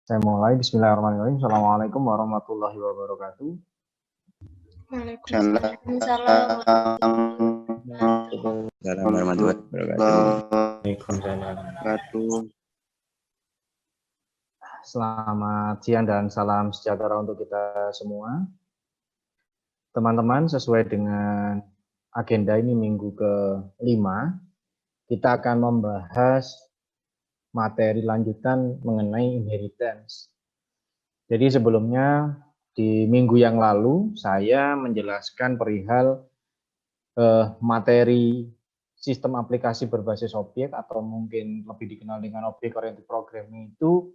Saya mulai. Bismillahirrahmanirrahim. Assalamualaikum warahmatullahi wabarakatuh. Waalaikumsalam warahmatullahi wabarakatuh. Selamat siang dan salam sejahtera untuk kita semua. Teman-teman, sesuai dengan agenda ini minggu ke-5, kita akan membahas materi lanjutan mengenai inheritance. Jadi sebelumnya di minggu yang lalu saya menjelaskan perihal materi sistem aplikasi berbasis objek atau mungkin lebih dikenal dengan object oriented programming itu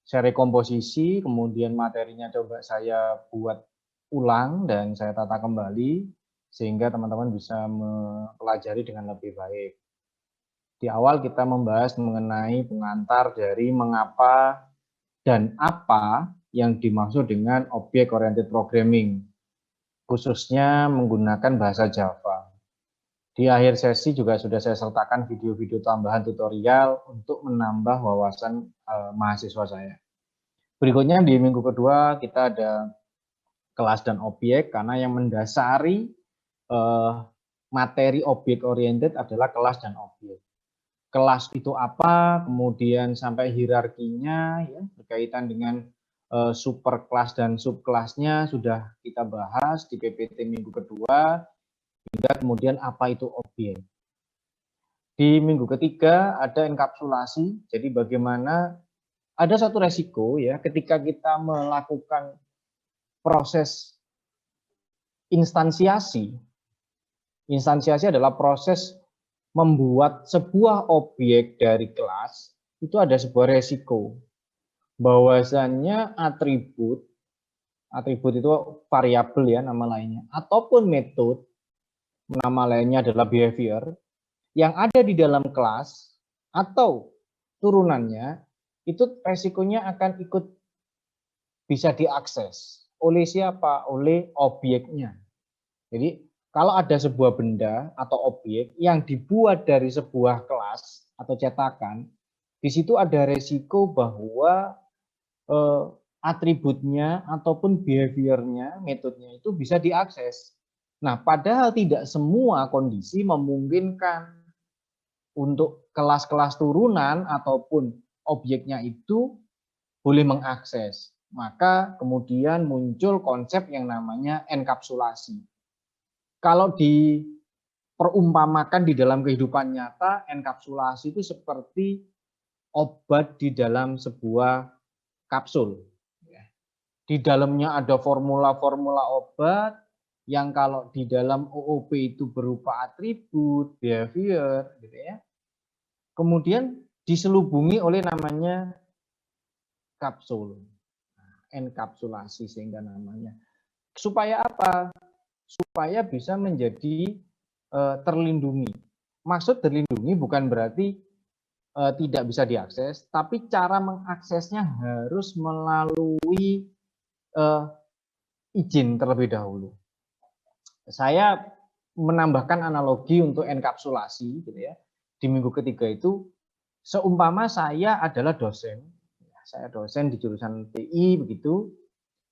saya rekomposisi, kemudian materinya coba saya buat ulang dan saya tata kembali sehingga teman-teman bisa mempelajari dengan lebih baik. Di awal kita membahas mengenai pengantar dari mengapa dan apa yang dimaksud dengan object oriented programming, khususnya menggunakan bahasa Java. Di akhir sesi juga sudah saya sertakan video-video tambahan tutorial untuk menambah wawasan mahasiswa saya. Berikutnya di minggu kedua kita ada kelas dan objek, karena yang mendasari materi object oriented adalah kelas dan objek. Kelas itu apa, kemudian sampai hierarkinya ya, berkaitan dengan superkelas dan subkelasnya sudah kita bahas di PPT minggu kedua, hingga kemudian apa itu objek. Di minggu ketiga ada enkapsulasi, jadi bagaimana ada satu resiko ya ketika kita melakukan proses instansiasi. Instansiasi adalah proses membuat sebuah objek dari kelas, itu ada sebuah resiko. Bahwasannya atribut itu variabel ya nama lainnya, ataupun metode, nama lainnya adalah behavior, yang ada di dalam kelas atau turunannya, itu resikonya akan ikut bisa diakses. Oleh siapa? Oleh objeknya. Jadi kalau ada sebuah benda atau objek yang dibuat dari sebuah kelas atau cetakan, di situ ada resiko bahwa atributnya ataupun behaviornya, metodenya itu bisa diakses. Nah, padahal tidak semua kondisi memungkinkan untuk kelas-kelas turunan ataupun objeknya itu boleh mengakses. Maka kemudian muncul konsep yang namanya enkapsulasi. Kalau diperumpamakan di dalam kehidupan nyata, enkapsulasi itu seperti obat di dalam sebuah kapsul. Di dalamnya ada formula-formula obat yang kalau di dalam OOP itu berupa atribut, behavior, gitu ya. Kemudian diselubungi oleh namanya kapsul, enkapsulasi sehingga namanya. Supaya apa? Supaya bisa menjadi terlindungi. Maksud terlindungi bukan berarti tidak bisa diakses, tapi cara mengaksesnya harus melalui izin terlebih dahulu. Saya menambahkan analogi untuk enkapsulasi, gitu ya. Di minggu ketiga itu, seumpama saya adalah dosen, saya dosen di jurusan TI begitu.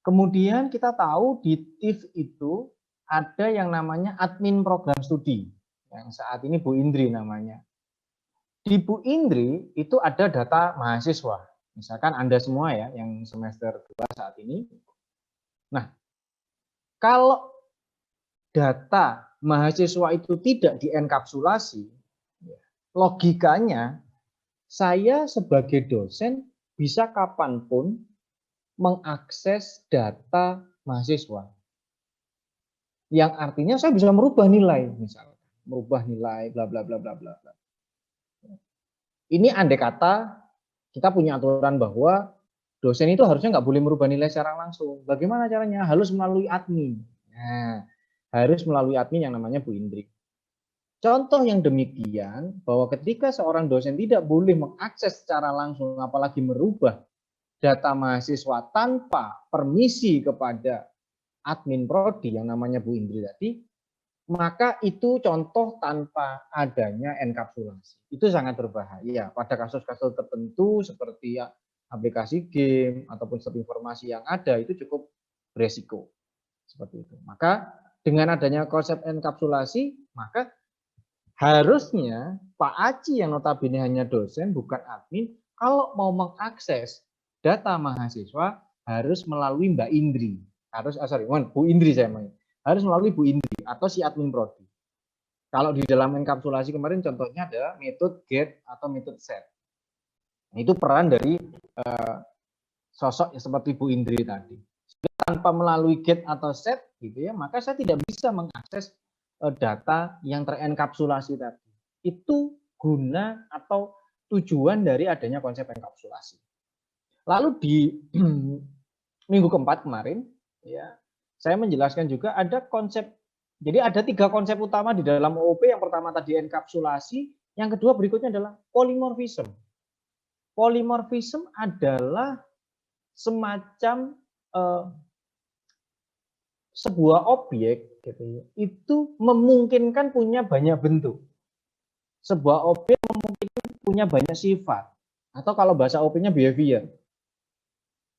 Kemudian kita tahu di TIF itu ada yang namanya admin program studi, yang saat ini Bu Indri namanya. Di Bu Indri itu ada data mahasiswa, misalkan Anda semua ya yang semester 2 saat ini. Nah, kalau data mahasiswa itu tidak dienkapsulasi, logikanya saya sebagai dosen bisa kapanpun mengakses data mahasiswa. Yang artinya saya bisa merubah nilai, misalnya merubah nilai bla bla bla bla bla. Ini andai kata kita punya aturan bahwa dosen itu harusnya nggak boleh merubah nilai secara langsung. Bagaimana caranya? Harus melalui admin. Nah, harus melalui admin yang namanya Bu Indri. Contoh yang demikian bahwa ketika seorang dosen tidak boleh mengakses secara langsung, apalagi merubah data mahasiswa tanpa permisi kepada admin prodi yang namanya Bu Indri tadi, maka itu contoh tanpa adanya enkapsulasi. Itu sangat berbahaya pada kasus-kasus tertentu seperti aplikasi game ataupun setiap informasi yang ada itu cukup beresiko seperti itu. Maka dengan adanya konsep enkapsulasi, maka harusnya Pak Aci yang notabene hanya dosen bukan admin, kalau mau mengakses data mahasiswa harus melalui Mbak Indri. Bu Indri saya main. Harus melalui Bu Indri atau si admin prodi. Kalau di dalam enkapsulasi kemarin contohnya ada metode get atau metode set. Itu peran dari sosok seperti Bu Indri tadi. Tanpa melalui get atau set gitu ya, maka saya tidak bisa mengakses data yang terenkapsulasi tadi. Itu guna atau tujuan dari adanya konsep enkapsulasi. Lalu di minggu keempat kemarin ya, saya menjelaskan juga ada konsep. Jadi ada 3 konsep utama di dalam OOP. Yang pertama tadi enkapsulasi, yang kedua berikutnya adalah polymorphism. Polymorphism adalah semacam sebuah objek gitu, itu memungkinkan punya banyak bentuk. Sebuah objek memungkinkan punya banyak sifat. Atau kalau bahasa OP-nya behavior.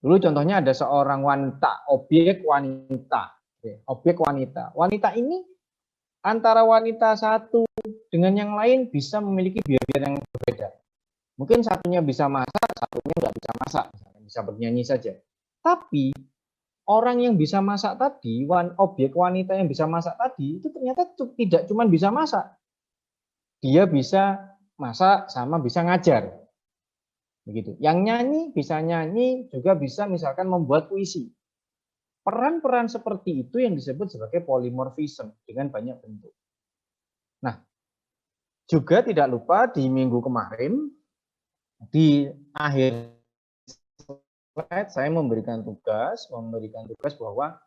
Dulu contohnya ada seorang wanita, objek wanita. Objek wanita. Wanita ini antara wanita satu dengan yang lain bisa memiliki behavior yang berbeda. Mungkin satunya bisa masak, satunya nggak bisa masak, bisa bernyanyi saja. Tapi orang yang bisa masak tadi, objek wanita yang bisa masak tadi, itu ternyata tidak cuma bisa masak. Dia bisa masak sama bisa ngajar. Begitu. Yang nyanyi bisa nyanyi, juga bisa misalkan membuat puisi. Peran-peran seperti itu yang disebut sebagai polymorphism dengan banyak bentuk. Nah, juga tidak lupa di minggu kemarin di akhir slide saya memberikan tugas bahwa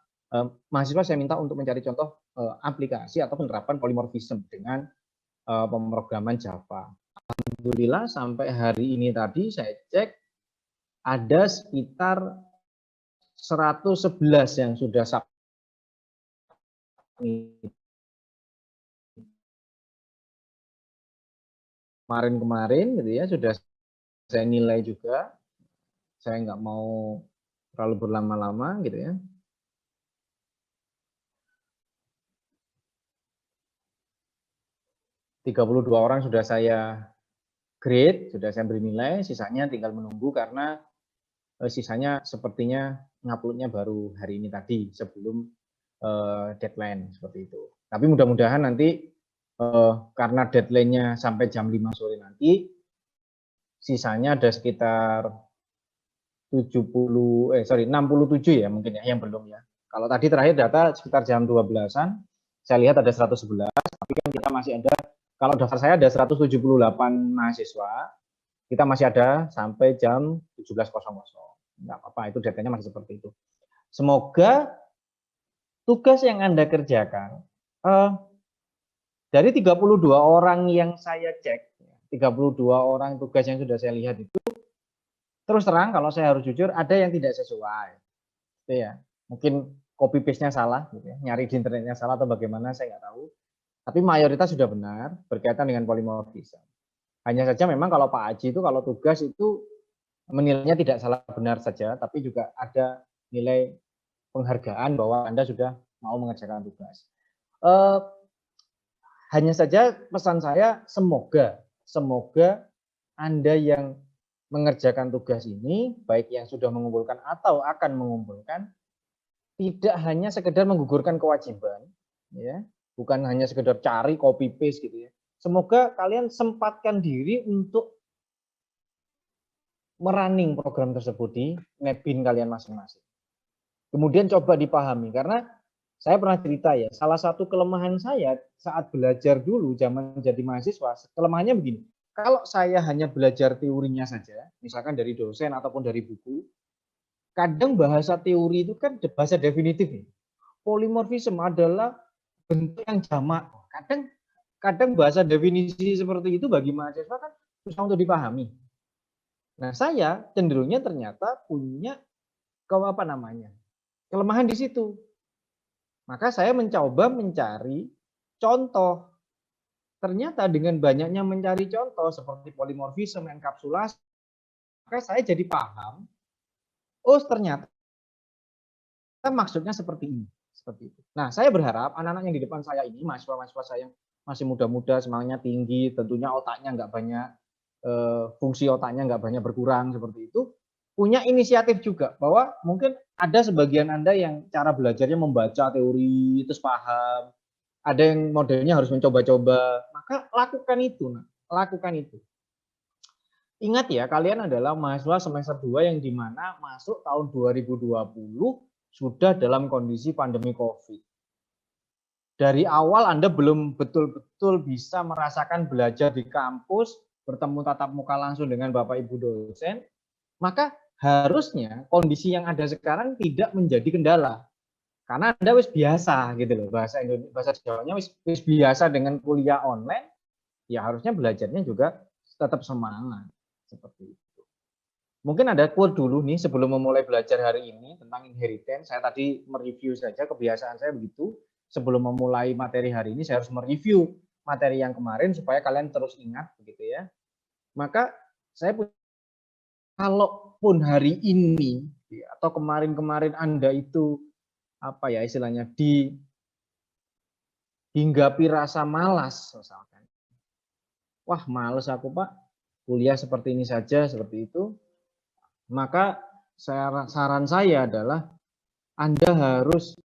mahasiswa saya minta untuk mencari contoh aplikasi atau penerapan polymorphism dengan pemrograman Java. Alhamdulillah sampai hari ini tadi saya cek ada sekitar 111 yang sudah submit. Kemarin gitu ya, sudah saya nilai juga. Saya nggak mau terlalu berlama-lama gitu ya. .32 orang sudah saya grade, sudah saya beri nilai, sisanya tinggal menunggu karena sisanya sepertinya nguploadnya baru hari ini tadi sebelum deadline seperti itu. Tapi mudah-mudahan nanti karena deadline-nya sampai jam 5 sore nanti, sisanya ada sekitar 67 ya mungkin ya yang belum ya. Kalau tadi terakhir data sekitar jam 12-an, saya lihat ada 111, tapi kan kita masih ada, kalau daftar saya ada 178 mahasiswa, kita masih ada sampai jam 17.00. Enggak apa-apa, itu datanya masih seperti itu. Semoga tugas yang Anda kerjakan, dari 32 orang yang saya cek, 32 orang tugas yang sudah saya lihat itu, terus terang kalau saya harus jujur, ada yang tidak sesuai. Gitu ya. Mungkin copy paste-nya salah, gitu ya. Nyari di internetnya salah atau bagaimana, saya nggak tahu. Tapi mayoritas sudah benar berkaitan dengan polymorphism. Hanya saja memang kalau Pak Aji itu kalau tugas itu menilainya tidak salah benar saja, tapi juga ada nilai penghargaan bahwa Anda sudah mau mengerjakan tugas. Hanya saja pesan saya semoga Anda yang mengerjakan tugas ini, baik yang sudah mengumpulkan atau akan mengumpulkan, tidak hanya sekedar menggugurkan kewajiban, ya, bukan hanya sekedar cari copy paste gitu ya. Semoga kalian sempatkan diri untuk merunning program tersebut di NetBeans kalian masing-masing. Kemudian coba dipahami, karena saya pernah cerita ya, salah satu kelemahan saya saat belajar dulu zaman jadi mahasiswa, kelemahannya begini. Kalau saya hanya belajar teorinya saja, misalkan dari dosen ataupun dari buku, kadang bahasa teori itu kan bahasa definitif. Polymorphism adalah bentuk yang jamak. Kadang bahasa definisi seperti itu bagi mahasiswa kan susah untuk dipahami. Nah, saya cenderungnya ternyata punya kelemahan di situ. Maka saya mencoba mencari contoh. Ternyata dengan banyaknya mencari contoh seperti polymorphism, enkapsulasi, maka saya jadi paham, oh ternyata maksudnya seperti ini, seperti itu. Nah, saya berharap anak-anak yang di depan saya ini, mahasiswa-mahasiswa saya yang masih muda-muda, semangatnya tinggi, tentunya otaknya nggak banyak, fungsi otaknya nggak banyak berkurang seperti itu, punya inisiatif juga bahwa mungkin ada sebagian Anda yang cara belajarnya membaca teori terus paham, ada yang modelnya harus mencoba-coba, maka lakukan itu, lakukan itu. Ingat ya, kalian adalah mahasiswa semester 2 yang dimana masuk tahun 2020 sudah dalam kondisi pandemi COVID. Dari awal Anda belum betul-betul bisa merasakan belajar di kampus, bertemu tatap muka langsung dengan Bapak Ibu dosen, maka harusnya kondisi yang ada sekarang tidak menjadi kendala. Karena Anda wis biasa gitu loh, bahasa Jawanya wis biasa dengan kuliah online, ya harusnya belajarnya juga tetap semangat. Seperti itu. Mungkin ada quote dulu nih sebelum memulai belajar hari ini tentang inheritance. Saya tadi mereview saja, kebiasaan saya begitu. Sebelum memulai materi hari ini saya harus mereview materi yang kemarin supaya kalian terus ingat begitu ya. Maka saya kalaupun hari ini atau kemarin-kemarin Anda itu apa ya istilahnya dihinggapi rasa malas misalkan. Wah, males aku, Pak. Kuliah seperti ini saja, seperti itu. Maka saran saya adalah Anda harus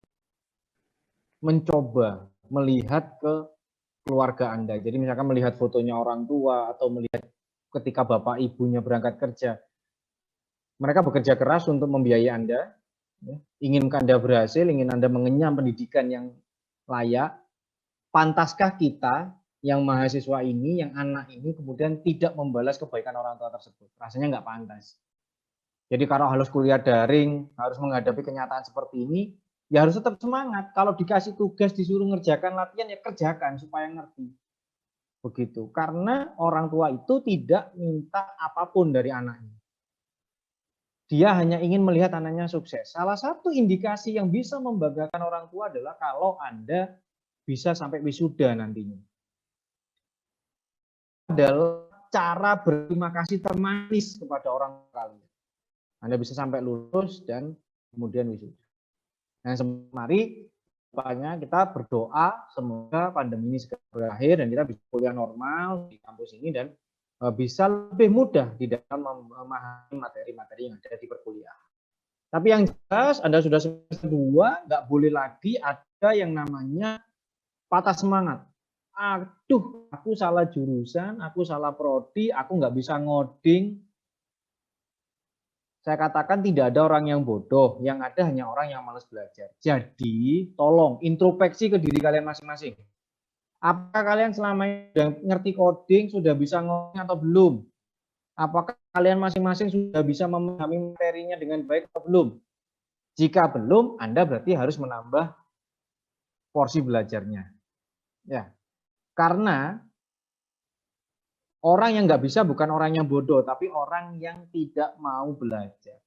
mencoba melihat ke keluarga Anda. Jadi misalkan melihat fotonya orang tua atau melihat ketika bapak ibunya berangkat kerja. Mereka bekerja keras untuk membiayai Anda, ingin Anda berhasil, ingin Anda mengenyam pendidikan yang layak. Pantaskah kita yang mahasiswa ini, yang anak ini kemudian tidak membalas kebaikan orang tua tersebut? Rasanya nggak pantas. Jadi kalau harus kuliah daring, harus menghadapi kenyataan seperti ini, ya harus tetap semangat. Kalau dikasih tugas, disuruh ngerjakan latihan, ya kerjakan supaya ngerti. Begitu. Karena orang tua itu tidak minta apapun dari anaknya. Dia hanya ingin melihat anaknya sukses. Salah satu indikasi yang bisa membanggakan orang tua adalah kalau Anda bisa sampai wisuda nantinya. Adalah cara berterima kasih termanis kepada orang kalian. Anda bisa sampai lulus dan kemudian wisuda. Nah, mari kita berdoa semoga pandemi ini segera berakhir dan kita bisa kuliah normal di kampus ini dan bisa lebih mudah di dalam memahami materi-materi yang ada di perkuliahan. Tapi yang jelas Anda sudah semester 2, nggak boleh lagi ada yang namanya patah semangat. Aduh, aku salah jurusan, aku salah prodi, aku nggak bisa ngoding. Saya katakan tidak ada orang yang bodoh, yang ada hanya orang yang malas belajar. Jadi, tolong introspeksi ke diri kalian masing-masing. Apakah kalian selama ini sudah ngerti coding, sudah bisa ngoding atau belum? Apakah kalian masing-masing sudah bisa memahami materinya dengan baik atau belum? Jika belum, Anda berarti harus menambah porsi belajarnya. Ya, karena orang yang nggak bisa bukan orang yang bodoh, tapi orang yang tidak mau belajar.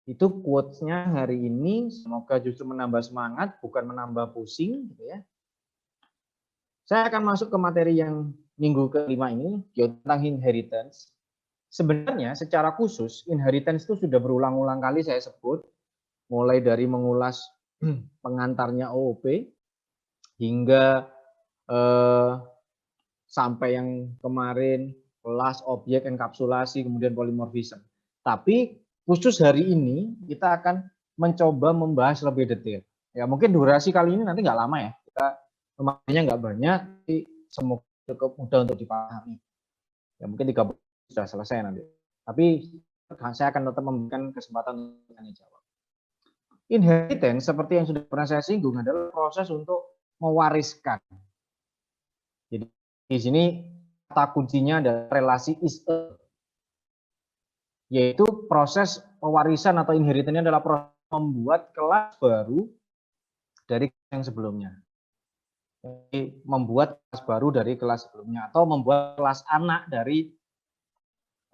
Itu quotes-nya hari ini, semoga justru menambah semangat, bukan menambah pusing. Gitu ya. Saya akan masuk ke materi yang minggu kelima ini, tentang inheritance. Sebenarnya secara khusus, inheritance itu sudah berulang-ulang kali saya sebut, mulai dari mengulas pengantarnya OOP, hingga sampai yang kemarin, kelas, objek, enkapsulasi, kemudian polimorfisme. Tapi khusus hari ini, kita akan mencoba membahas lebih detail. Ya mungkin durasi kali ini nanti nggak lama ya, kita materinya nggak banyak, tapi semoga cukup mudah untuk dipahami. Ya mungkin 3 bulan sudah selesai nanti. Tapi saya akan tetap memberikan kesempatan untuk tanya jawab. Inheritance seperti yang sudah pernah saya singgung adalah proses untuk mewariskan. Jadi di sini kata kuncinya adalah relasi is-a, yaitu proses pewarisan atau inheritance adalah proses membuat kelas baru dari yang sebelumnya. Jadi, membuat kelas baru dari kelas sebelumnya atau membuat kelas anak dari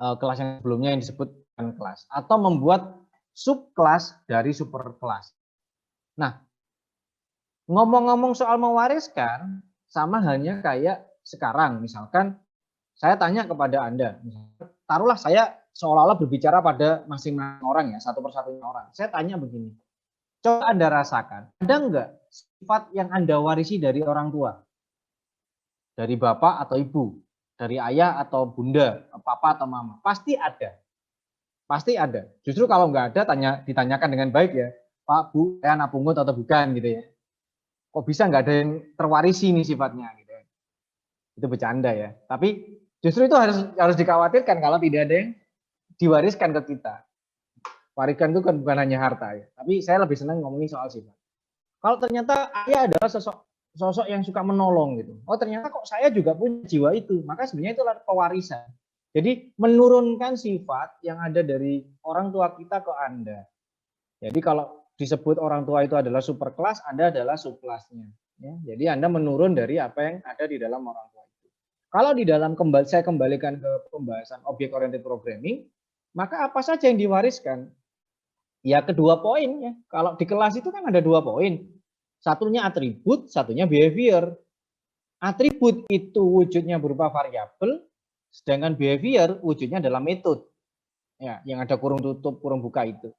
kelas yang sebelumnya yang disebut kelas atau membuat subkelas dari superkelas. Nah, ngomong-ngomong soal mewariskan sama halnya kayak sekarang, misalkan saya tanya kepada Anda, taruhlah saya seolah-olah berbicara pada masing-masing orang ya, satu persatunya orang. Saya tanya begini, coba Anda rasakan, ada enggak sifat yang Anda warisi dari orang tua? Dari bapak atau ibu, dari ayah atau bunda, papa atau mama, pasti ada. Pasti ada. Justru kalau nggak ada, ditanyakan dengan baik ya, Pak, Bu, saya anak pungut atau bukan gitu ya. Kok bisa nggak ada yang terwarisi nih sifatnya gitu ya. Itu bercanda ya. Tapi justru itu harus dikhawatirkan kalau tidak ada yang diwariskan ke kita. Wariskan itu kan bukan hanya harta ya. Tapi saya lebih senang ngomongin soal sifat. Kalau ternyata ayah adalah sosok yang suka menolong gitu. Oh ternyata kok saya juga punya jiwa itu. Maka sebenarnya itu adalah pewarisan. Jadi menurunkan sifat yang ada dari orang tua kita ke Anda. Jadi kalau disebut orang tua itu adalah super kelas, Anda adalah subkelasnya. Ya, jadi Anda menurun dari apa yang ada di dalam orang tua itu. Kalau di dalam saya kembalikan ke pembahasan object oriented programming, maka apa saja yang diwariskan? Ya kedua poin ya. Kalau di kelas itu kan ada 2 poin. Satunya atribut, satunya behavior. Atribut itu wujudnya berupa variabel, sedangkan behavior wujudnya adalah metode. Ya, yang ada kurung tutup, kurung buka itu.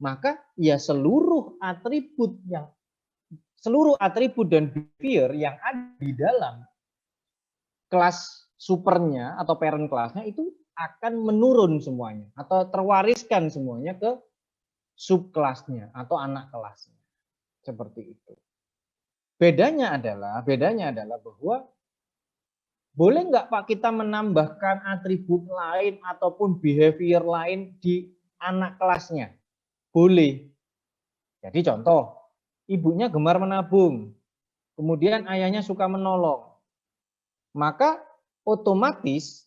Maka ya seluruh atribut dan behavior yang ada di dalam kelas supernya atau parent kelasnya itu akan menurun semuanya atau terwariskan semuanya ke subkelasnya atau anak kelasnya. Seperti itu. Bedanya adalah bahwa boleh nggak Pak kita menambahkan atribut lain ataupun behavior lain di anak kelasnya? Boleh. Jadi contoh, ibunya gemar menabung, kemudian ayahnya suka menolong. Maka otomatis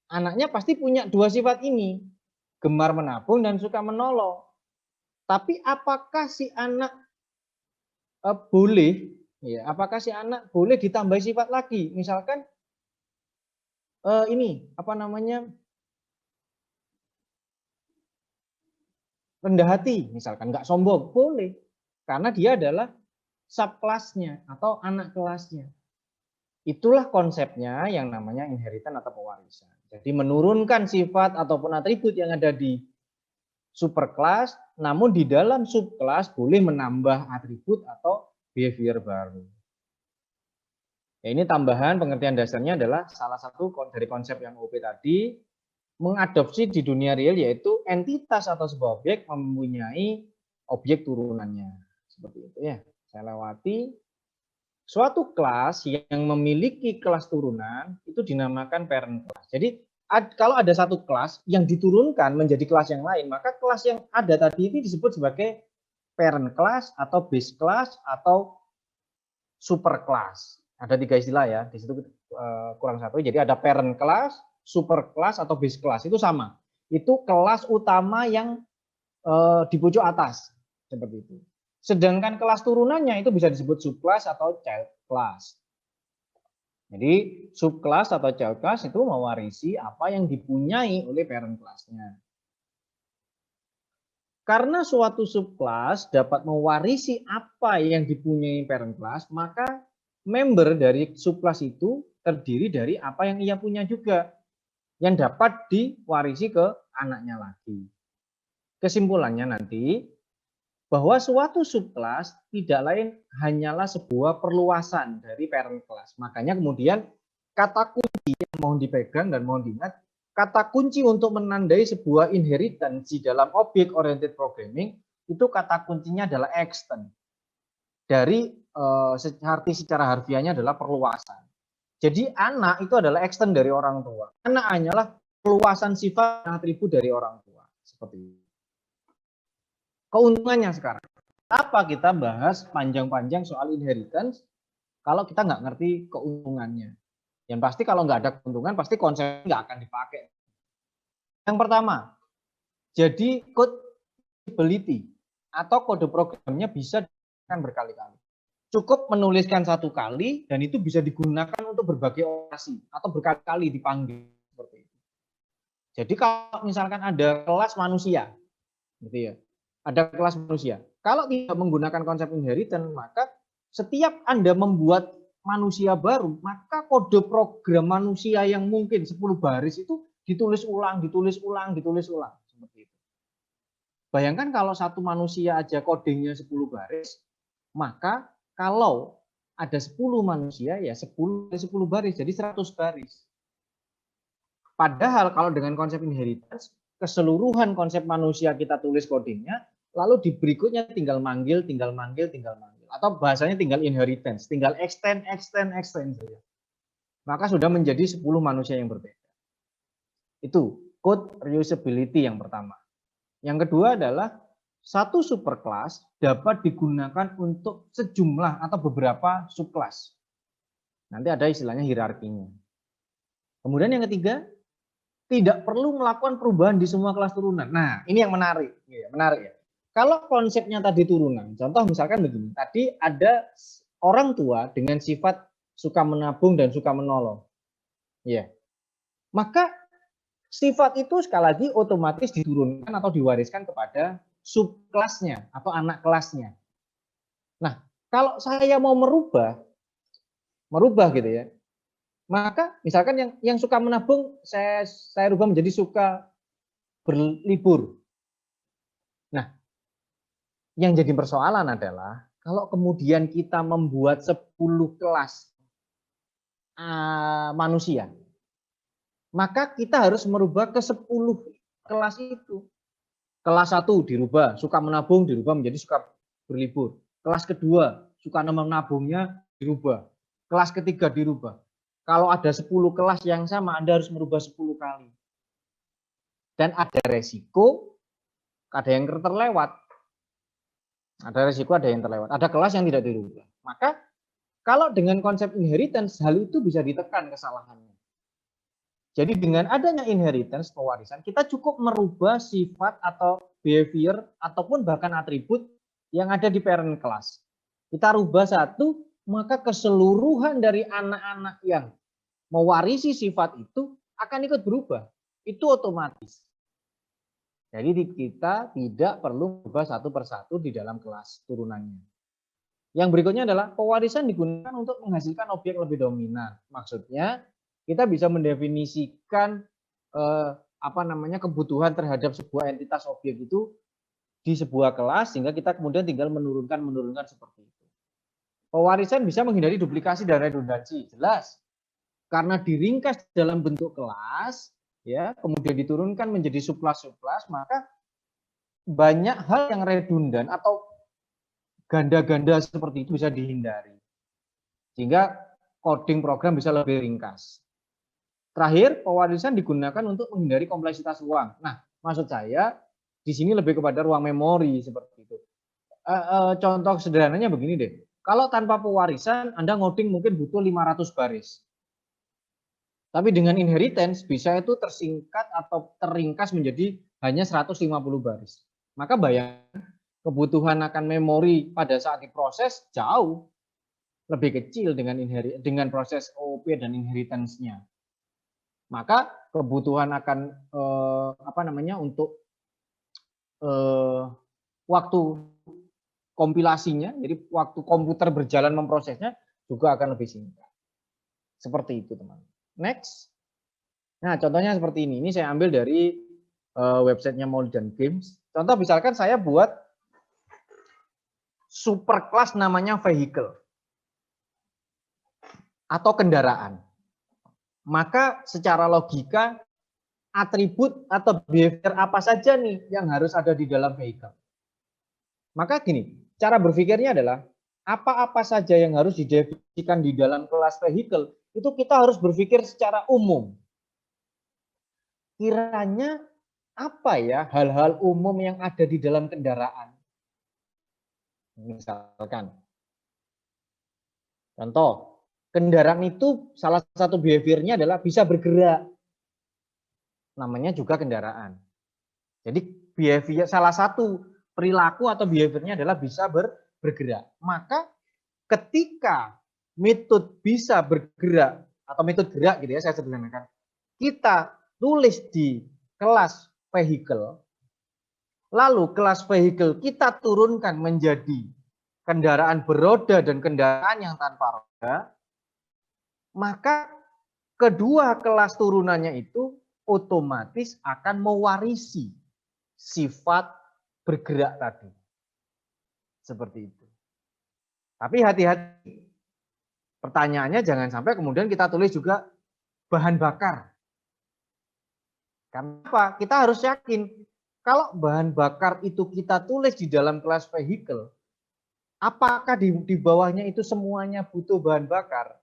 anaknya pasti punya 2 sifat ini, gemar menabung dan suka menolong. Tapi apakah si anak apakah si anak boleh ditambah sifat lagi? Misalkan rendah hati, misalkan nggak sombong, boleh. Karena dia adalah subkelasnya atau anak kelasnya. Itulah konsepnya yang namanya inheritance atau pewarisan. Jadi menurunkan sifat ataupun atribut yang ada di superkelas, namun di dalam subkelas boleh menambah atribut atau behavior baru. Ya, ini tambahan pengertian dasarnya adalah salah satu dari konsep yang OP tadi, mengadopsi di dunia real yaitu entitas atau sebuah objek mempunyai objek turunannya. Seperti itu ya. Saya lewati. Suatu kelas yang memiliki kelas turunan itu dinamakan parent class. Jadi kalau ada satu kelas yang diturunkan menjadi kelas yang lain, maka kelas yang ada tadi itu disebut sebagai parent class atau base class atau super class. Ada 3 istilah ya, di situ kurang satu. Jadi ada parent class, super class atau base class, itu sama. Itu kelas utama yang di pojok atas, seperti itu. Sedangkan kelas turunannya itu bisa disebut subclass atau child class. Jadi subclass atau child class itu mewarisi apa yang dipunyai oleh parent class-nya. Karena suatu subclass dapat mewarisi apa yang dipunyai parent class, maka member dari subclass itu terdiri dari apa yang ia punya juga, yang dapat diwarisi ke anaknya lagi. Kesimpulannya nanti, bahwa suatu subkelas tidak lain hanyalah sebuah perluasan dari parent class. Makanya kemudian kata kunci yang mohon dipegang dan mohon diingat, kata kunci untuk menandai sebuah inheritance di dalam object oriented programming itu kata kuncinya adalah extend. Dari arti secara harfiahnya adalah perluasan. Jadi anak itu adalah extend dari orang tua. Anak hanyalah perluasan sifat dan atribut dari orang tua. Seperti itu. Keuntungannya sekarang, apa kita bahas panjang-panjang soal inheritance kalau kita nggak ngerti keuntungannya? Yang pasti kalau nggak ada keuntungan, pasti konsep nggak akan dipakai. Yang pertama, jadi codability atau kode programnya bisa digunakan berkali-kali. Cukup menuliskan 1 kali dan itu bisa digunakan untuk berbagai orasi atau berkali-kali dipanggil seperti itu. Jadi kalau misalkan ada kelas manusia, gitu ya. Ada kelas manusia. Kalau tidak menggunakan konsep inheritance, maka setiap Anda membuat manusia baru, maka kode program manusia yang mungkin 10 baris itu ditulis ulang, ditulis ulang, ditulis ulang. Seperti itu. Bayangkan kalau satu manusia aja codingnya 10 baris, maka kalau ada 10 manusia ya 10 dari 10 baris, jadi 100 baris. Padahal kalau dengan konsep inheritance, keseluruhan konsep manusia kita tulis codingnya, lalu di berikutnya tinggal manggil, tinggal manggil, tinggal manggil. Atau bahasanya tinggal inheritance, tinggal extend saja. Maka sudah menjadi 10 manusia yang berbeda. Itu code reusability yang pertama. Yang kedua adalah satu superclass dapat digunakan untuk sejumlah atau beberapa subclass. Nanti ada istilahnya hierarkinya. Kemudian yang ketiga, tidak perlu melakukan perubahan di semua kelas turunan. Nah, ini yang menarik. Menarik ya. Kalau konsepnya tadi turunan, contoh misalkan begini. Tadi ada orang tua dengan sifat suka menabung dan suka menolong. Ya. Maka sifat itu sekali lagi otomatis diturunkan atau diwariskan kepada subkelasnya atau anak kelasnya. Nah, kalau saya mau merubah gitu ya, maka misalkan yang suka menabung saya rubah menjadi suka berlibur. Nah, yang jadi persoalan adalah kalau kemudian kita membuat 10 kelas manusia, maka kita harus merubah ke 10 kelas itu. Kelas 1 dirubah, suka menabung dirubah menjadi suka berlibur. Kelas kedua, suka menabungnya dirubah. Kelas ketiga dirubah. Kalau ada 10 kelas yang sama, Anda harus merubah 10 kali. Dan ada resiko, ada yang terlewat. Ada resiko, ada yang terlewat. Ada kelas yang tidak dirubah. Maka kalau dengan konsep inheritance, hal itu bisa ditekan kesalahannya. Jadi dengan adanya inheritance, pewarisan, kita cukup merubah sifat atau behavior ataupun bahkan atribut yang ada di parent class. Kita rubah satu, maka keseluruhan dari anak-anak yang mewarisi sifat itu akan ikut berubah. Itu otomatis. Jadi kita tidak perlu berubah satu persatu di dalam kelas turunannya. Yang berikutnya adalah pewarisan digunakan untuk menghasilkan objek lebih dominan. Maksudnya kita bisa mendefinisikan kebutuhan terhadap sebuah entitas objek itu di sebuah kelas sehingga kita kemudian tinggal menurunkan seperti itu. Pewarisan bisa menghindari duplikasi dan redundansi, jelas. Karena diringkas dalam bentuk kelas, ya, kemudian diturunkan menjadi subclass, maka banyak hal yang redundan atau ganda-ganda seperti itu bisa dihindari. Sehingga coding program bisa lebih ringkas. Terakhir, pewarisan digunakan untuk menghindari kompleksitas ruang. Nah, maksud saya di sini lebih kepada ruang memori seperti itu. Contoh sederhananya begini deh. Kalau tanpa pewarisan, Anda ngoding mungkin butuh 500 baris. Tapi dengan inheritance bisa itu tersingkat atau teringkas menjadi hanya 150 baris. Maka bayangkan kebutuhan akan memori pada saat diproses jauh lebih kecil dengan proses OOP dan inheritance-nya. Maka kebutuhan akan untuk waktu kompilasinya, jadi waktu komputer berjalan memprosesnya juga akan lebih singkat. Seperti itu, teman. Next. Nah, contohnya seperti ini. Ini saya ambil dari websitenya Modern Games. Contoh misalkan saya buat superclass namanya vehicle atau kendaraan. Maka secara logika atribut atau behavior apa saja nih yang harus ada di dalam vehicle. Maka gini, cara berpikirnya adalah apa-apa saja yang harus didefinisikan di dalam kelas vehicle itu kita harus berpikir secara umum. Kiranya apa ya hal-hal umum yang ada di dalam kendaraan? Misalkan, contoh, kendaraan itu salah satu behaviornya adalah bisa bergerak. Namanya juga kendaraan. Jadi behavior salah satu perilaku atau behaviornya adalah bisa bergerak. Maka ketika metode bisa bergerak atau metode gerak gitu ya, saya sederhanakan, kita tulis di kelas vehicle, lalu kelas vehicle kita turunkan menjadi kendaraan beroda dan kendaraan yang tanpa roda, maka kedua kelas turunannya itu otomatis akan mewarisi sifat bergerak tadi. Seperti itu. Tapi hati-hati. Pertanyaannya jangan sampai kemudian kita tulis juga bahan bakar. Karena apa? Kita harus yakin kalau bahan bakar itu kita tulis di dalam kelas vehicle, apakah di bawahnya itu semuanya butuh bahan bakar?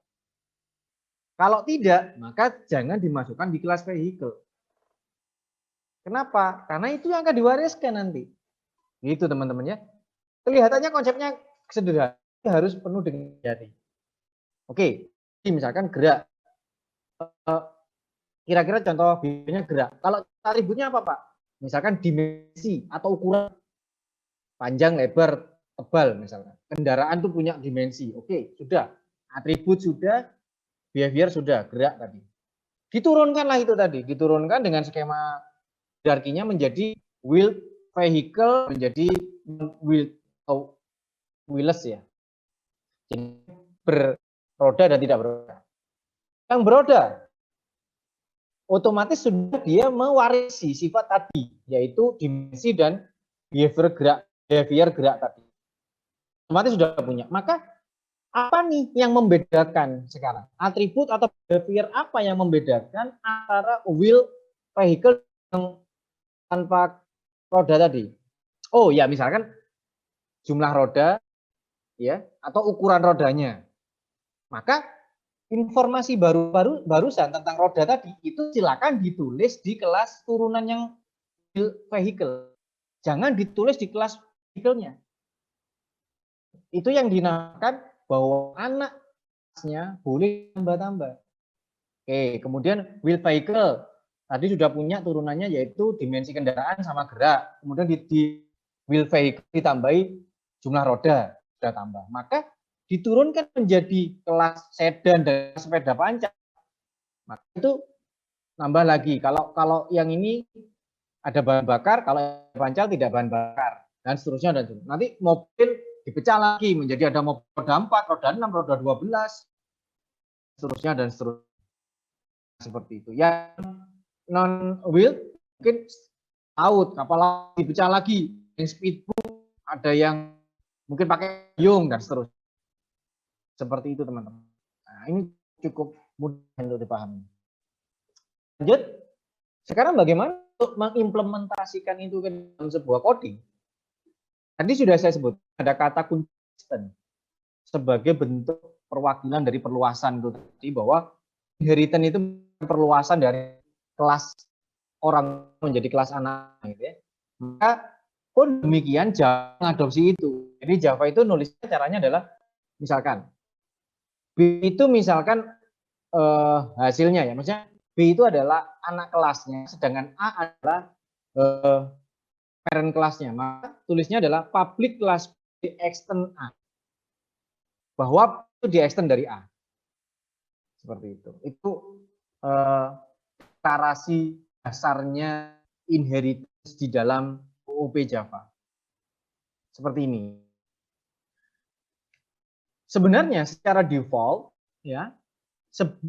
Kalau tidak, maka jangan dimasukkan di kelas vehicle. Kenapa? Karena itu yang akan diwariskan nanti. Gitu teman-teman ya. Kelihatannya konsepnya sederhana, harus penuh dengan hati. Oke, misalkan gerak. Kira-kira contoh biasanya gerak. Kalau atributnya apa Pak? Misalkan dimensi atau ukuran panjang, lebar, tebal misalkan. Kendaraan tuh punya dimensi. Oke, sudah. Atribut sudah, behavior sudah, gerak tadi. Diturunkanlah itu tadi, diturunkan dengan skema hierarkinya menjadi wheel, vehicle, menjadi wheel atau wheelless ya. Jadi beroda dan tidak beroda. Yang beroda otomatis sudah dia mewarisi sifat tadi, yaitu dimensi dan behavior gerak tadi. Otomatis sudah punya. Maka apa nih yang membedakan sekarang? Atribut atau behavior apa yang membedakan antara wheel, vehicle yang tanpa roda tadi? Oh ya, misalkan jumlah roda ya atau ukuran rodanya. Maka informasi barusan tentang roda tadi itu silakan ditulis di kelas turunan yang vehicle. Jangan ditulis di kelas vehicle-nya. Itu yang dinamakan bahwa anaknya boleh tambah-tambah. Oke, kemudian wheel vehicle tadi sudah punya turunannya yaitu dimensi kendaraan sama gerak. Kemudian di wheel vehicle ditambahi jumlah roda sudah tambah. Maka diturunkan menjadi kelas sedan dan sepeda panjang. Maka itu nambah lagi. Kalau yang ini ada bahan bakar, kalau pancal tidak bahan bakar dan seterusnya dan seterusnya. Nanti mobil dipecah lagi menjadi ada mobil roda 4, roda 6, roda 12, seterusnya dan seterusnya. Seperti itu. Yang non wheel mungkin laut, kapal laut dipecah lagi, speedboat, ada yang mungkin pakai payung dan seterusnya. Seperti itu teman-teman. Nah, ini cukup mudah untuk dipahami. Lanjut. Sekarang bagaimana untuk mengimplementasikan itu ke dalam sebuah coding? Tadi sudah saya sebut ada kata konsisten sebagai bentuk perwakilan dari perluasan itu tadi, bahwa inheritance itu perluasan dari kelas orang menjadi kelas anak gitu ya. Maka pun demikian Java mengadopsi itu. Jadi Java itu nulisnya caranya adalah misalkan B itu misalkan hasilnya ya, maksudnya B itu adalah anak kelasnya, sedangkan A adalah parent kelasnya. Maka tulisnya adalah public class B extend A, bahwa itu di extend dari A. Seperti itu. Itu deklarasi dasarnya inheritance di dalam OOP Java. Seperti ini. Sebenarnya secara default ya,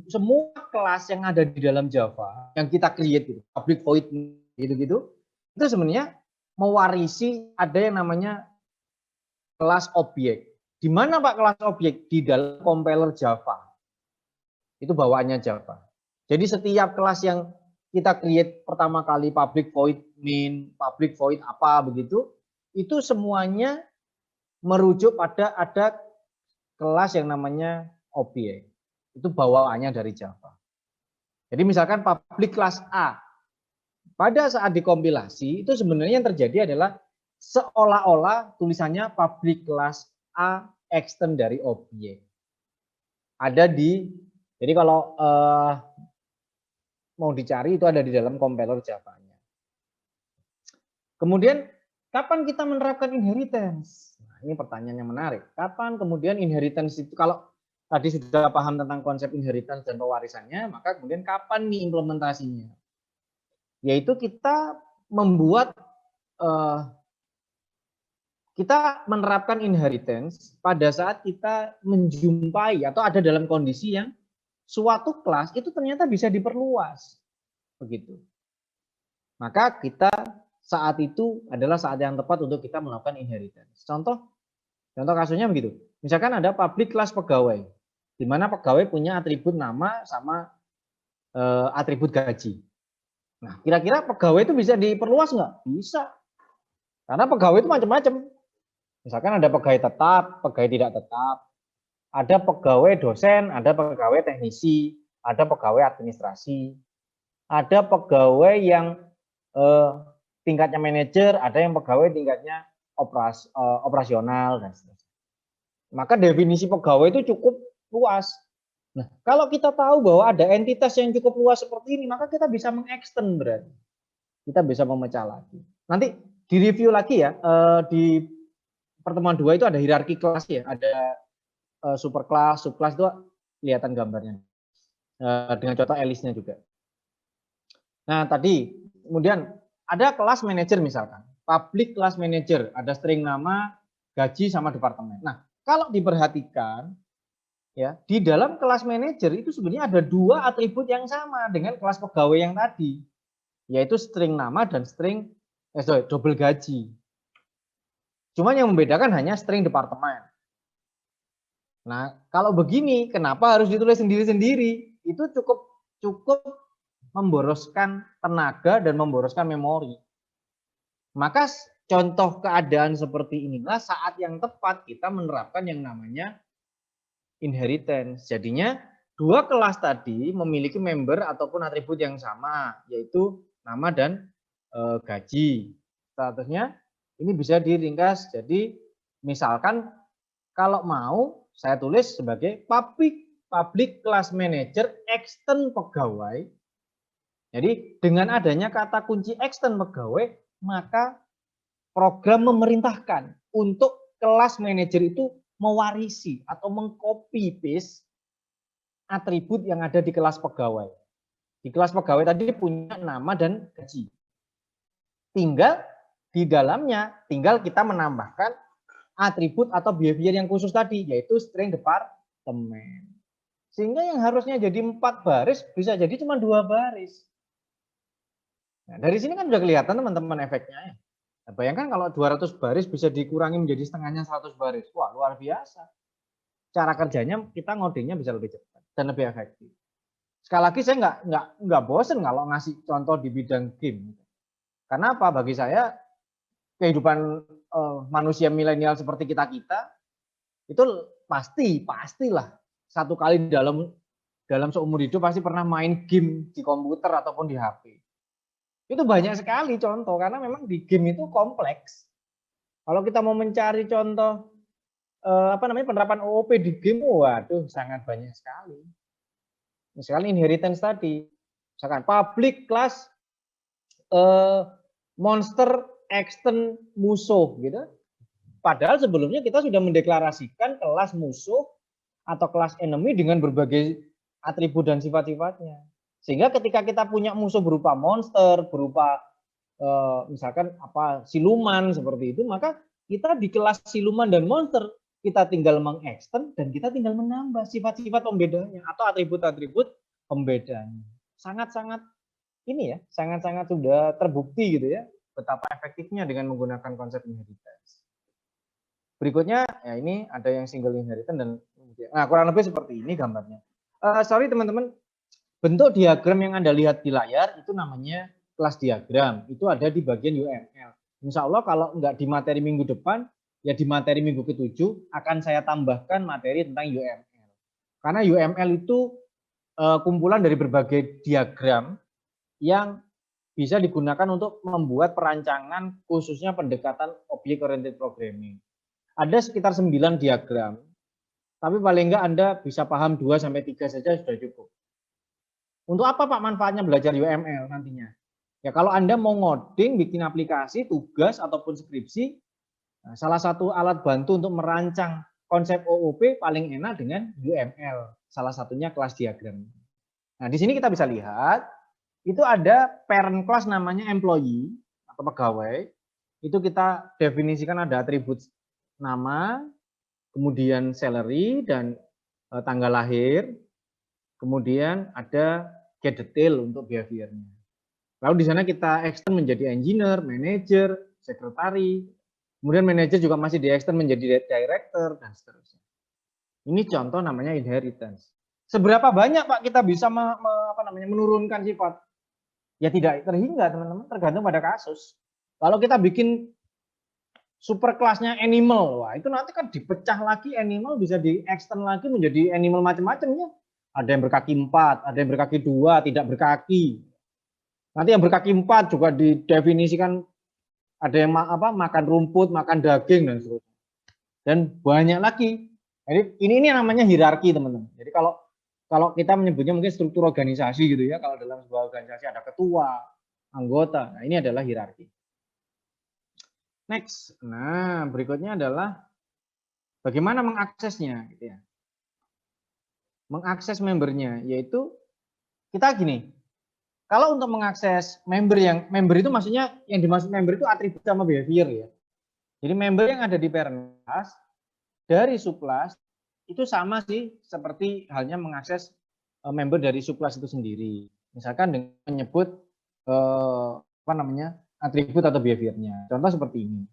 semua kelas yang ada di dalam Java yang kita create gitu, public void gitu-gitu, itu sebenarnya mewarisi ada yang namanya kelas objek. Di mana Pak kelas objek? Di dalam compiler Java. Itu bawaannya Java. Jadi setiap kelas yang kita create pertama kali public void main, public void apa begitu, itu semuanya merujuk pada ada kelas yang namanya objek. Itu bawaannya dari Java. Jadi misalkan public class A, pada saat dikompilasi itu sebenarnya yang terjadi adalah seolah-olah tulisannya public class A extend dari objek. Ada di, jadi kalau mau dicari itu ada di dalam compiler Java-nya. Kemudian kapan kita menerapkan inheritance? Nah, ini pertanyaan yang menarik. Kapan kemudian inheritance itu, kalau tadi sudah paham tentang konsep inheritance dan pewarisannya, maka kemudian kapan nih implementasinya? Yaitu kita membuat, kita menerapkan inheritance pada saat kita menjumpai atau ada dalam kondisi yang suatu kelas itu ternyata bisa diperluas. begitu. Maka kita saat itu adalah saat yang tepat untuk kita melakukan inheritance. Contoh kasusnya begitu. Misalkan ada public class pegawai, di mana pegawai punya atribut nama sama atribut gaji. Nah, kira-kira pegawai itu bisa diperluas nggak? Bisa. Karena pegawai itu macam-macam. Misalkan ada pegawai tetap, pegawai tidak tetap, ada pegawai dosen, ada pegawai teknisi, ada pegawai administrasi, ada pegawai yang tingkatnya manajer, ada yang pegawai tingkatnya operasional dan seterusnya. Maka definisi pegawai itu cukup luas. Nah, kalau kita tahu bahwa ada entitas yang cukup luas seperti ini, maka kita bisa mengextend berarti. Kita bisa memecah lagi. Nanti di review lagi ya, di pertemuan 2 itu ada hierarki kelas ya, ada super kelas, subkelas itu kelihatan gambarnya. Dengan contoh Elisnya juga. Nah, tadi kemudian ada kelas manajer misalkan, public class manager, ada string nama, gaji sama departemen. Nah, kalau diperhatikan ya, di dalam kelas manajer itu sebenarnya ada dua atribut yang sama dengan kelas pegawai yang tadi, yaitu string nama dan string double gaji. Cuma yang membedakan hanya string departemen. Nah, kalau begini, kenapa harus ditulis sendiri-sendiri? Itu cukup memboroskan tenaga dan memboroskan memori. Maka contoh keadaan seperti inilah saat yang tepat kita menerapkan yang namanya inheritance. Jadinya dua kelas tadi memiliki member ataupun atribut yang sama, yaitu nama dan gaji. Statusnya ini bisa diringkas. Jadi misalkan kalau mau saya tulis sebagai public class manager extend pegawai. Jadi dengan adanya kata kunci extend pegawai, maka program memerintahkan untuk kelas manajer itu mewarisi atau mengcopy paste atribut yang ada di kelas pegawai. Di kelas pegawai tadi punya nama dan gaji. Tinggal di dalamnya, tinggal kita menambahkan atribut atau behavior yang khusus tadi, yaitu string departemen. Sehingga yang harusnya jadi 4 baris bisa jadi cuma 2 baris. Nah, dari sini kan sudah kelihatan teman-teman efeknya. Nah, bayangkan kalau 200 baris bisa dikurangi menjadi setengahnya 100 baris. Wah, luar biasa. Cara kerjanya kita ngodingnya bisa lebih cepat dan lebih efektif. Sekali lagi saya nggak bosen kalau ngasih contoh di bidang game. Karena apa? Bagi saya kehidupan manusia milenial seperti kita itu pastilah satu kali dalam seumur hidup pasti pernah main game di komputer ataupun di HP. Itu banyak sekali contoh karena memang di game itu kompleks. Kalau kita mau mencari contoh penerapan OOP di game, waduh sangat banyak sekali. Misalkan inheritance tadi, misalkan public class monster extend musuh gitu. Padahal sebelumnya kita sudah mendeklarasikan kelas musuh atau kelas enemy dengan berbagai atribut dan sifat-sifatnya. Sehingga ketika kita punya musuh berupa monster, berupa misalkan siluman seperti itu, maka kita di kelas siluman dan monster kita tinggal mengextend dan kita tinggal menambah sifat-sifat pembedanya atau atribut-atribut pembedanya. Sangat-sangat sangat-sangat sudah terbukti gitu ya betapa efektifnya dengan menggunakan konsep inheritance. Berikutnya ya ini ada yang single inheritance dan kurang lebih seperti ini gambarnya. Sorry teman-teman, bentuk diagram yang Anda lihat di layar itu namanya kelas diagram. Itu ada di bagian UML. Insya Allah kalau nggak di materi minggu depan, ya di materi minggu ke-7 akan saya tambahkan materi tentang UML. Karena UML itu kumpulan dari berbagai diagram yang bisa digunakan untuk membuat perancangan khususnya pendekatan object oriented programming. Ada sekitar 9 diagram, tapi paling enggak Anda bisa paham 2-3 saja sudah cukup. Untuk apa Pak manfaatnya belajar UML nantinya? Ya kalau Anda mau ngoding, bikin aplikasi, tugas, ataupun skripsi, salah satu alat bantu untuk merancang konsep OOP paling enak dengan UML. Salah satunya kelas diagram. Nah di sini kita bisa lihat, itu ada parent class namanya employee atau pegawai. Itu kita definisikan ada atribut nama, kemudian salary dan tanggal lahir, kemudian ada get detail untuk behaviornya. Lalu di sana kita extend menjadi engineer, manager, sekretari. Kemudian manager juga masih di extend menjadi director dan seterusnya. Ini contoh namanya inheritance. Seberapa banyak Pak kita bisa menurunkan sifat? Ya tidak terhingga teman-teman, tergantung pada kasus. Kalau kita bikin super kelasnya animal, wah itu nanti kan dipecah lagi animal bisa di extend lagi menjadi animal macam-macam ya. Ada yang berkaki 4, ada yang berkaki 2, tidak berkaki. Nanti yang berkaki 4 juga didefinisikan ada yang makan rumput, makan daging dan seterusnya. Dan banyak lagi. Jadi ini namanya hierarki teman-teman. Jadi kalau kita menyebutnya mungkin struktur organisasi gitu ya. Kalau dalam sebuah organisasi ada ketua, anggota. Nah ini adalah hierarki. Next. Nah berikutnya adalah bagaimana mengaksesnya gitu ya. Mengakses membernya yaitu kita gini. Kalau untuk mengakses member itu maksudnya yang dimaksud member itu atribut sama behavior ya. Jadi member yang ada di parent class dari subclass itu sama sih seperti halnya mengakses member dari subclass itu sendiri. Misalkan dengan menyebut atribut atau behaviornya. Contoh seperti ini.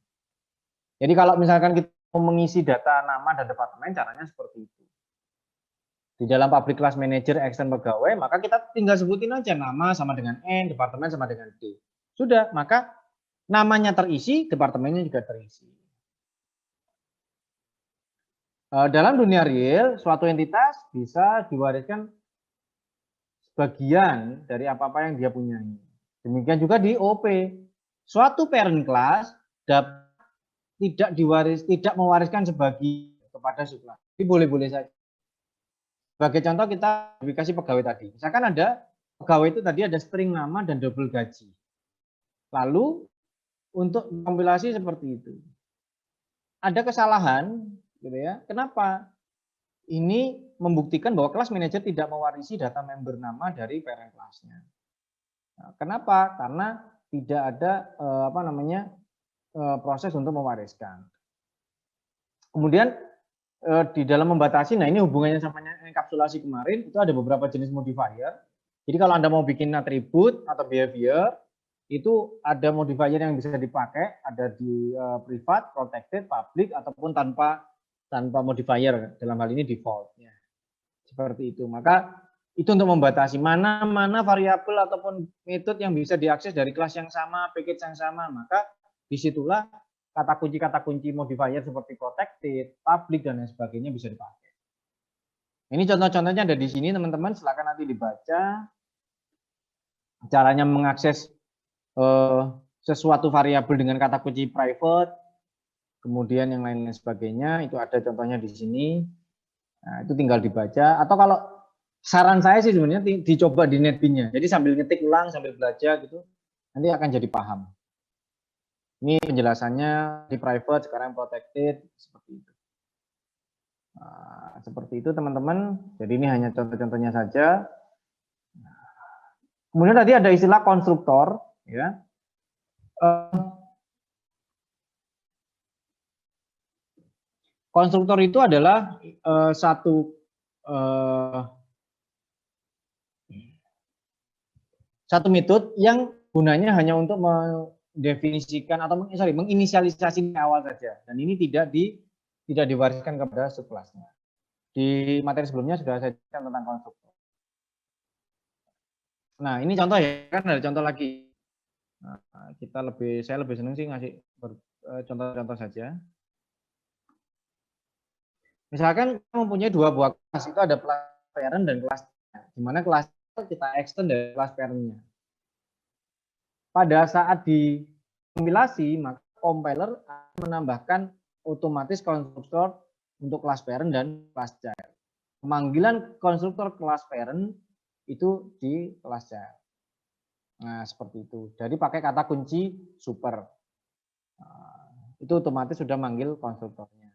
Jadi kalau misalkan kita mau mengisi data nama dan departemen, caranya seperti itu. Di dalam public class manager extend pegawai, maka kita tinggal sebutin aja nama sama dengan N, departemen sama dengan D. Sudah, maka namanya terisi, departemennya juga terisi. Dalam dunia real, suatu entitas bisa diwariskan sebagian dari apa-apa yang dia punyai. Demikian juga di OP. Suatu parent class tidak mewariskan sebagian kepada subclass. Jadi boleh-boleh saja. Sebagai contoh kita verifikasi pegawai tadi. Misalkan ada pegawai itu tadi ada string nama dan double gaji. Lalu untuk kompilasi seperti itu. Ada kesalahan gitu ya. Kenapa? Ini membuktikan bahwa kelas manajer tidak mewarisi data member nama dari parent kelasnya. Nah, kenapa? Karena tidak ada proses untuk mewariskan. Kemudian di dalam membatasi, nah ini hubungannya sama enkapsulasi kemarin, itu ada beberapa jenis modifier. Jadi kalau Anda mau bikin atribut atau behavior, itu ada modifier yang bisa dipakai, ada di privat, protected, public, ataupun tanpa modifier, dalam hal ini default. Ya. Seperti itu. Maka itu untuk membatasi mana variabel ataupun metode yang bisa diakses dari kelas yang sama, package yang sama. Maka disitulah kata kunci modifier seperti protected, public, dan lain sebagainya bisa dipakai. Ini contoh-contohnya ada di sini teman-teman, silakan nanti dibaca. Caranya mengakses sesuatu variabel dengan kata kunci private, kemudian yang lain sebagainya, itu ada contohnya di sini. Nah, itu tinggal dibaca. Atau kalau saran saya sih sebenarnya dicoba di NetBeans-nya. Jadi sambil ngetik ulang, sambil belajar gitu, nanti akan jadi paham. Ini penjelasannya di private, sekarang protected, seperti itu. Nah, seperti itu teman-teman. Jadi ini hanya contoh-contohnya saja. Kemudian tadi ada istilah konstruktor, ya. Konstruktor itu adalah satu metode yang gunanya hanya untuk mendefinisikan atau menginisialisasi awal saja, dan ini tidak diwariskan kepada subkelasnya. Di materi sebelumnya sudah saya jelaskan tentang konstruktor. Nah ini contoh ya, kan ada contoh lagi. Nah, saya lebih senang sih ngasih contoh-contoh saja. Misalkan kita mempunyai dua buah kelas, itu ada kelas parent dan kelas, di mana kelas kita extend dari kelas parentnya. Pada saat dikompilasi, maka compiler akan menambahkan otomatis konstruktor untuk kelas parent dan kelas child. Pemanggilan konstruktor kelas parent itu di kelas child. Nah, seperti itu. Jadi pakai kata kunci super. Nah, itu otomatis sudah manggil konstruktornya.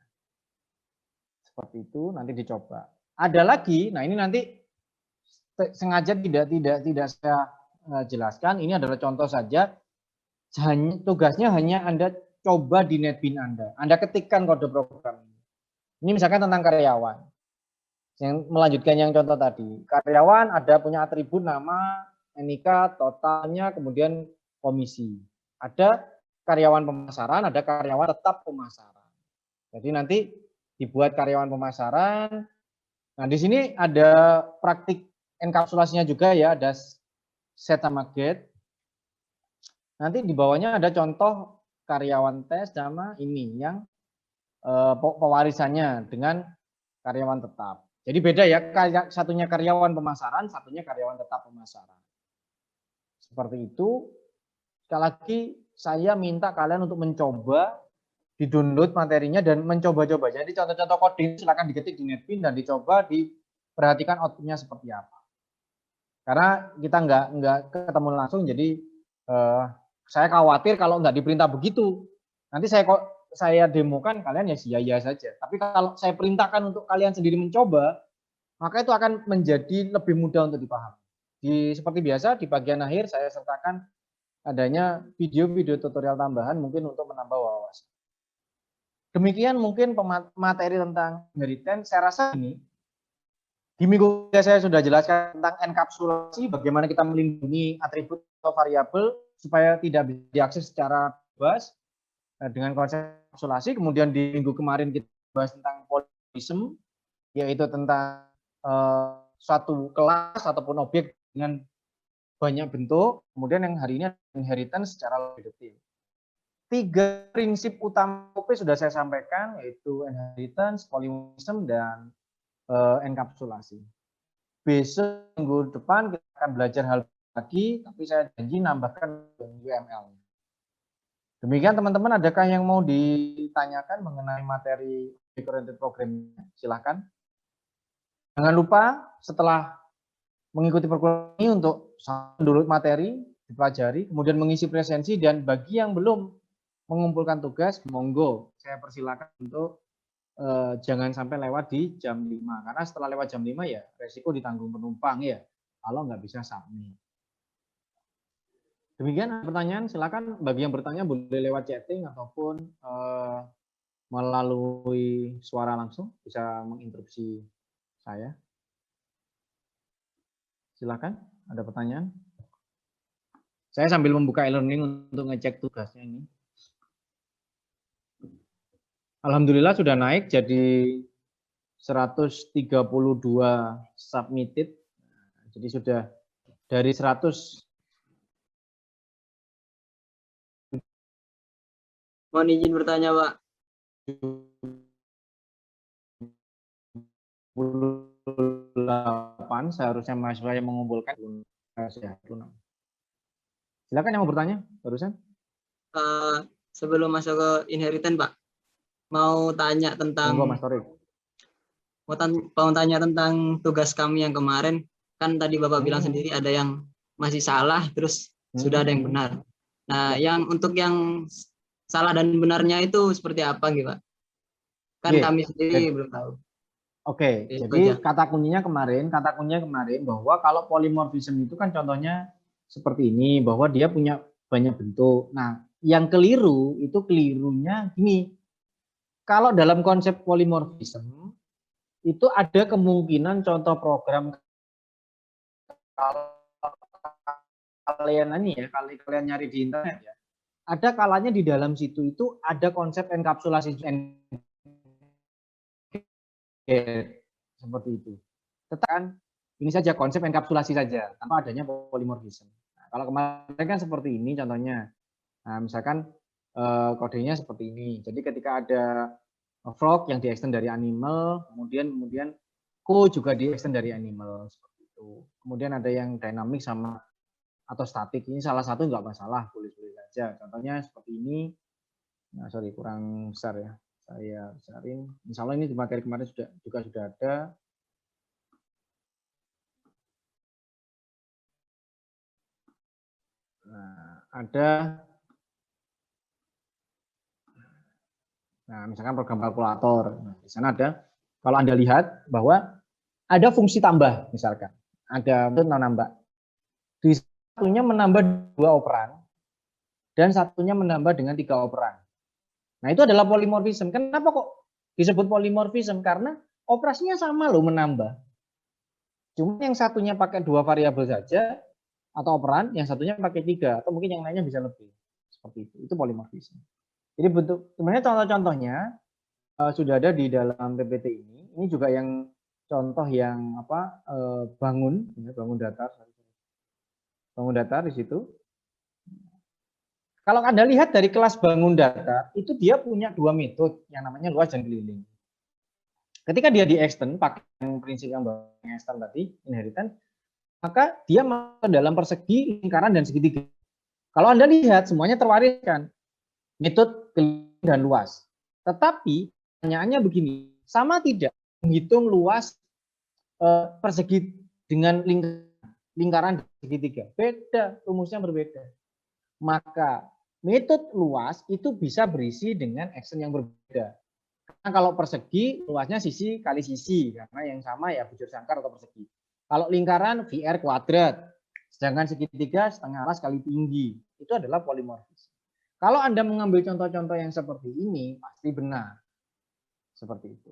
Seperti itu, nanti dicoba. Ada lagi, nah ini nanti sengaja tidak saya jelaskan. Ini adalah contoh saja. Tugasnya hanya Anda coba di NetBeans Anda. Anda ketikkan kode program. Ini misalkan tentang karyawan. Yang melanjutkan yang contoh tadi. Karyawan ada punya atribut nama NIK, totalnya, kemudian komisi. Ada karyawan pemasaran, ada karyawan tetap pemasaran. Jadi nanti dibuat karyawan pemasaran. Nah, di sini ada praktik enkapsulasinya juga ya, ada set sama get. Nanti di bawahnya ada contoh karyawan tes sama ini yang pewarisannya dengan karyawan tetap. Jadi beda ya, satunya karyawan pemasaran, satunya karyawan tetap pemasaran. Seperti itu. Sekali lagi saya minta kalian untuk mencoba di-download materinya dan mencoba-coba. Jadi contoh-contoh coding silakan diketik di Netbeans dan dicoba diperhatikan outputnya seperti apa. Karena kita nggak ketemu langsung, jadi saya khawatir kalau nggak diperintah begitu. Nanti saya demokan kalian ya sia-sia saja. Tapi kalau saya perintahkan untuk kalian sendiri mencoba, maka itu akan menjadi lebih mudah untuk dipahami. Seperti biasa di bagian akhir saya sertakan adanya video-video tutorial tambahan mungkin untuk menambah wawasan. Demikian mungkin materi tentang inheritance. Saya rasa ini di minggu saya sudah jelaskan tentang enkapsulasi, bagaimana kita melindungi atribut atau variabel supaya tidak bisa diakses secara bebas dengan konsep enkapsulasi. Kemudian di minggu kemarin kita bahas tentang polymorphism, yaitu tentang suatu kelas ataupun objek dengan banyak bentuk. Kemudian yang hari ini inheritance secara lebih detail. 3 prinsip utama OP sudah saya sampaikan, yaitu inheritance, polymorphism, dan enkapsulasi. Besok minggu depan kita akan belajar hal lagi, tapi saya janji nambahkan UML. Demikian teman-teman, adakah yang mau ditanyakan mengenai materi Object-Oriented Programming? Silahkan. Jangan lupa setelah mengikuti perkuliahan ini untuk download materi, dipelajari, kemudian mengisi presensi, dan bagi yang belum mengumpulkan tugas, monggo saya persilakan untuk jangan sampai lewat di jam 5, karena setelah lewat jam 5 ya resiko ditanggung penumpang ya, kalau nggak bisa submit. Demikian, pertanyaan silakan, bagi yang bertanya boleh lewat chatting ataupun melalui suara langsung, bisa menginterupsi saya. Silakan, ada pertanyaan? Saya sambil membuka e-learning untuk ngecek tugasnya ini. Alhamdulillah sudah naik jadi 132 submitted. Jadi sudah dari 100. Mohon izin bertanya, Pak. 8 seharusnya mahasiswa yang mengumpulkan. Silakan yang mau bertanya barusan. Sebelum masuk ke inheritance, Pak, mau tanya tentang mau tanya tentang tugas kami yang kemarin. Kan tadi Bapak bilang sendiri ada yang masih salah, terus sudah ada yang benar. Nah, yang untuk yang salah dan benarnya itu seperti apa, gitu, Pak? Kan kami sendiri belum tahu. Oke, jadi kata kuncinya kemarin bahwa kalau polymorphism itu kan contohnya seperti ini, bahwa dia punya banyak bentuk. Nah, yang keliru itu kelirunya gini. Kalau dalam konsep polymorphism itu ada kemungkinan contoh program kalau kalian nyari di internet ya, ada kalanya di dalam situ itu ada konsep enkapsulasi seperti itu. Tetapi ini saja konsep enkapsulasi saja tanpa adanya polymorphism. Nah, kalau kemarin kan seperti ini contohnya. Nah, misalkan kodenya seperti ini. Jadi ketika ada frog yang di-extend dari animal, kemudian co juga di-extend dari animal seperti itu. Kemudian ada yang dynamic sama atau statik. Ini salah satu nggak masalah, boleh-boleh saja. Contohnya seperti ini. Nah, sorry kurang besar ya. Saya besarin. Insya Allah ini di materi kemarin juga sudah ada. Nah, misalkan program kalkulator. Nah, di sana ada, kalau Anda lihat bahwa ada fungsi tambah, misalkan. Ada menambah. Di satunya menambah 2 operan, dan satunya menambah dengan 3 operan. Nah, itu adalah polymorphism. Kenapa kok disebut polymorphism? Karena operasinya sama loh menambah. Cuma yang satunya pakai 2 variabel saja, atau operan, yang satunya pakai 3 atau mungkin yang lainnya bisa lebih. Seperti itu. Itu polimorfisme. Jadi sebenarnya contoh-contohnya sudah ada di dalam PPT ini. Ini juga yang contoh yang bangun datar. Bangun datar di situ. Kalau Anda lihat dari kelas bangun datar, itu dia punya 2 metode yang namanya luas dan keliling. Ketika dia di-extend pakai prinsip yang extend tadi, inheritance, maka dia masuk dalam persegi, lingkaran, dan segitiga. Kalau Anda lihat, semuanya terwariskan. Metode keliling dan luas. Tetapi, pertanyaannya begini, sama tidak menghitung luas persegi dengan lingkaran dan segitiga? Beda, rumusnya berbeda. Maka metode luas itu bisa berisi dengan extend yang berbeda. Karena kalau persegi, luasnya sisi kali sisi, karena yang sama ya bujur sangkar atau persegi. Kalau lingkaran, VR kuadrat, sedangkan segitiga setengah alas kali tinggi. Itu adalah polimorfis. Kalau Anda mengambil contoh-contoh yang seperti ini, pasti benar. Seperti itu.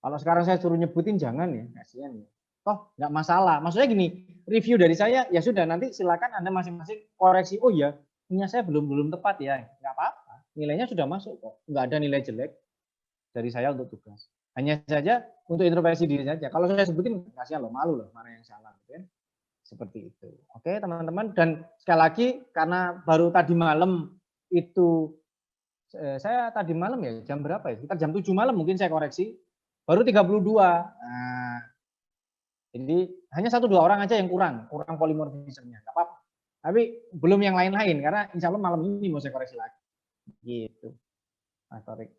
Kalau sekarang saya suruh nyebutin, jangan ya, kasihan ya. Toh nggak masalah. Maksudnya gini, review dari saya, ya sudah, nanti silakan Anda masing-masing koreksi. Oh ya, punya saya belum tepat ya, nggak apa-apa. Nilainya sudah masuk kok, nggak ada nilai jelek dari saya untuk tugas. Hanya saja untuk introspeksi diri saja. Kalau saya sebutin, kasihan loh, malu loh, mana yang salah. Gitu ya. Seperti itu. Oke teman-teman, dan sekali lagi, karena baru tadi malam itu, saya tadi malam ya, jam berapa ya? Sekitar jam 7 malam mungkin saya koreksi, baru 32. Nah, jadi hanya 1-2 orang aja yang kurang polimorfismenya, nggak apa-apa. Tapi belum yang lain-lain, karena insya Allah malam ini mau saya koreksi lagi. Gitu, Mas Torik.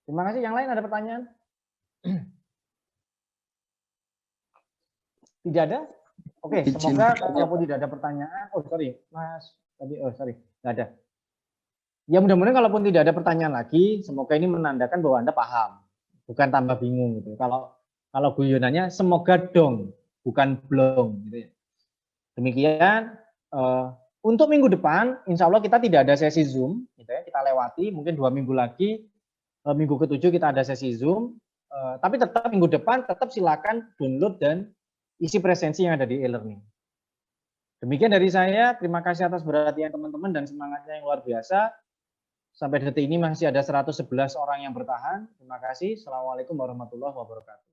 Terima kasih. Yang lain ada pertanyaan? Tidak ada? Oke, semoga walaupun tidak ada pertanyaan, Mas, sorry, nggak ada. Ya mudah-mudahan kalaupun tidak ada pertanyaan lagi, semoga ini menandakan bahwa Anda paham, bukan tambah bingung gitu. Kalau guyonannya semoga dong, bukan blong gitu ya. Demikian untuk minggu depan, insya Allah kita tidak ada sesi Zoom, gitu ya. Kita lewati, mungkin 2 minggu lagi, minggu ke-7 kita ada sesi Zoom, tapi tetap minggu depan tetap silakan download dan isi presensi yang ada di e-learning. Demikian dari saya, terima kasih atas perhatian teman-teman dan semangatnya yang luar biasa. Sampai detik ini masih ada 111 orang yang bertahan. Terima kasih. Assalamualaikum warahmatullahi wabarakatuh.